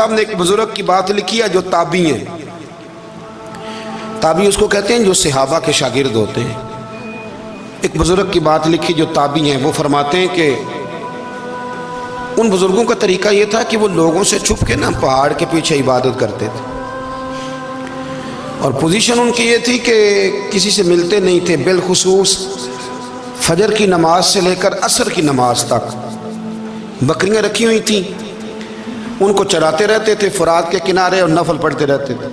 صاحب نے ایک بزرگ کی بات لکھی ہے جو تابعی ہیں، تابعی اس کو کہتے ہیں جو صحابہ کے شاگرد ہوتے ہیں۔ ایک بزرگ کی بات لکھی جو تابعی ہیں، وہ فرماتے ہیں کہ ان بزرگوں کا طریقہ یہ تھا کہ وہ لوگوں سے چھپ کے نا پہاڑ کے پیچھے عبادت کرتے تھے، اور پوزیشن ان کی یہ تھی کہ کسی سے ملتے نہیں تھے، بالخصوص فجر کی نماز سے لے کر عصر کی نماز تک بکریاں رکھی ہوئی تھیں، ان کو چراتے رہتے تھے فرات کے کنارے اور نفل پڑھتے رہتے تھے۔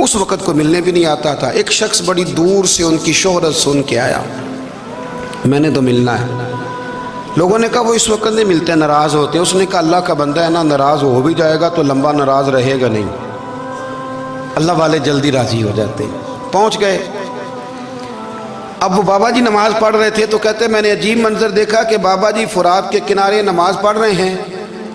اس وقت کو ملنے بھی نہیں آتا تھا۔ ایک شخص بڑی دور سے ان کی شہرت سن کے آیا، میں نے تو ملنا ہے۔ لوگوں نے کہا وہ اس وقت نہیں ملتے، ناراض ہوتے ہیں۔ اس نے کہا اللہ کا بندہ ہے نا، ناراض ہو بھی جائے گا تو لمبا ناراض رہے گا نہیں، اللہ والے جلدی راضی ہو جاتے ہیں۔ پہنچ گئے۔ اب وہ بابا جی نماز پڑھ رہے تھے تو کہتے میں نے عجیب منظر دیکھا کہ بابا جی فرات کے کنارے نماز پڑھ رہے ہیں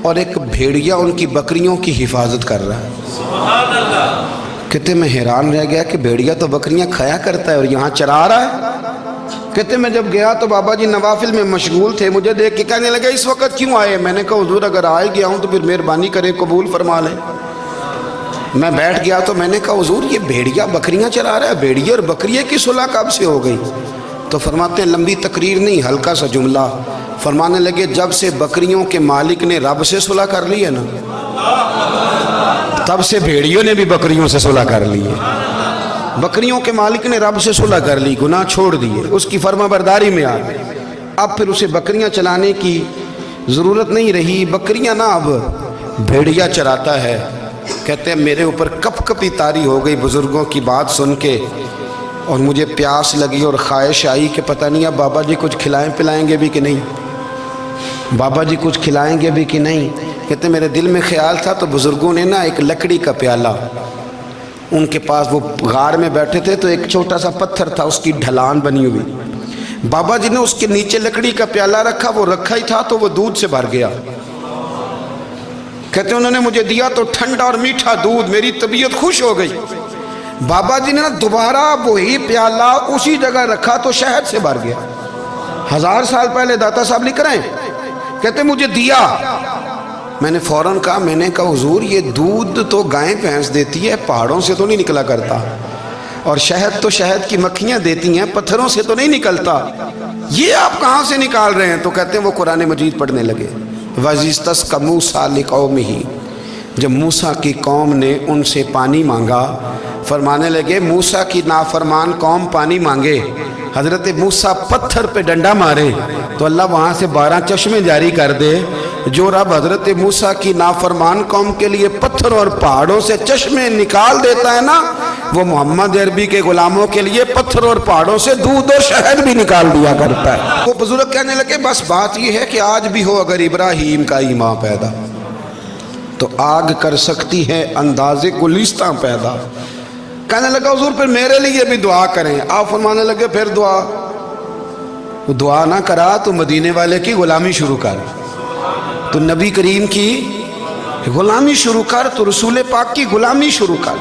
اور ایک بھیڑیا ان کی بکریوں کی حفاظت کر رہا ہے۔ سبحان اللہ۔ کہتے میں حیران رہ گیا کہ بھیڑیا تو بکریاں کھایا کرتا ہے اور یہاں چرا رہا ہے۔ کہتے میں جب گیا تو بابا جی نوافل میں مشغول تھے، مجھے دیکھ کے کہنے لگے اس وقت کیوں آئے؟ میں نے کہا حضور اگر آ ہی گیا ہوں تو پھر مہربانی کرے قبول فرما لیں۔ میں بیٹھ گیا تو میں نے کہا حضور یہ بھیڑیا بکریاں چرا رہا ہے، بھیڑیا اور بکریے کی صلح کب سے ہو گئی؟ تو فرماتے ہیں لمبی تقریر نہیں، ہلکا سا جملہ۔ فرمانے لگے جب سے بکریوں کے مالک نے رب سے صلح کر لی ہے نا، تب سے بھیڑیوں نے بھی بکریوں سے صلح کر لی ہے۔ بکریوں کے مالک نے رب سے صلح کر لی، گناہ چھوڑ دیے، اس کی فرما برداری میں آ گئے۔ اب پھر اسے بکریاں چلانے کی ضرورت نہیں رہی، بکریاں نا اب بھیڑیا چراتا ہے۔ کہتے ہیں میرے اوپر کپ کپی طاری ہو گئی بزرگوں کی بات سن کے، اور مجھے پیاس لگی اور خواہش آئی کہ پتہ نہیں اب بابا جی کچھ کھلائیں پلائیں گے بھی کہ نہیں، بابا جی کچھ کھلائیں گے بھی کہ نہیں۔ کہتے میرے دل میں خیال تھا تو بزرگوں نے نا ایک لکڑی کا پیالہ، ان کے پاس وہ غار میں بیٹھے تھے تو ایک چھوٹا سا پتھر تھا، اس کی ڈھلان بنی ہوئی، بابا جی نے اس کے نیچے لکڑی کا پیالہ رکھا، وہ رکھا ہی تھا تو وہ دودھ سے بھر گیا۔ کہتے انہوں نے مجھے دیا تو ٹھنڈا اور میٹھا دودھ، میری طبیعت خوش ہو گئی۔ بابا جی نے دوبارہ وہی پیالہ اسی جگہ رکھا تو شہد سے بھر گیا۔ 1000 سال پہلے داتا صاحب لکھ رہے ہیں، کہتے مجھے دیا۔ میں نے فوراً کہا، میں نے کہا حضور یہ دودھ تو گائیں بھینس دیتی ہے، پہاڑوں سے تو نہیں نکلا کرتا، اور شہد تو شہد کی مکھیاں دیتی ہیں، پتھروں سے تو نہیں نکلتا، یہ آپ کہاں سے نکال رہے ہیں؟ تو کہتے ہیں وہ قرآن مجید پڑھنے لگے۔ وَإِذِ اسْتَسْقَى مُوسَىٰ لِقَوْمِهِ، جب موسیٰ کی قوم نے ان سے پانی مانگا، فرمانے لگے موسیٰ کی نافرمان قوم پانی مانگے، حضرت موسیٰ پتھر پہ ڈنڈا مارے تو اللہ وہاں سے 12 چشمے جاری کر دے۔ جو رب حضرت موسیٰ کی نافرمان قوم کے لیے پتھر اور پہاڑوں سے چشمے نکال دیتا ہے نا، وہ محمد عربی کے غلاموں کے لیے پتھر اور پہاڑوں سے دودھ اور شہد بھی نکال دیا کرتا ہے۔ وہ بزرگ کہنے لگے بس بات یہ ہے کہ آج بھی ہو اگر ابراہیم کا ایمان پیدا تو آگ کر سکتی ہے انداز گلستاں پیدا۔ کہنے لگا حضور پھر میرے لیے بھی دعا کریں۔ آپ فرمانے لگے پھر دعا نہ کرا تو مدینے والے کی غلامی شروع کر، تو نبی کریم کی غلامی شروع کر، تو رسول پاک کی غلامی شروع کر۔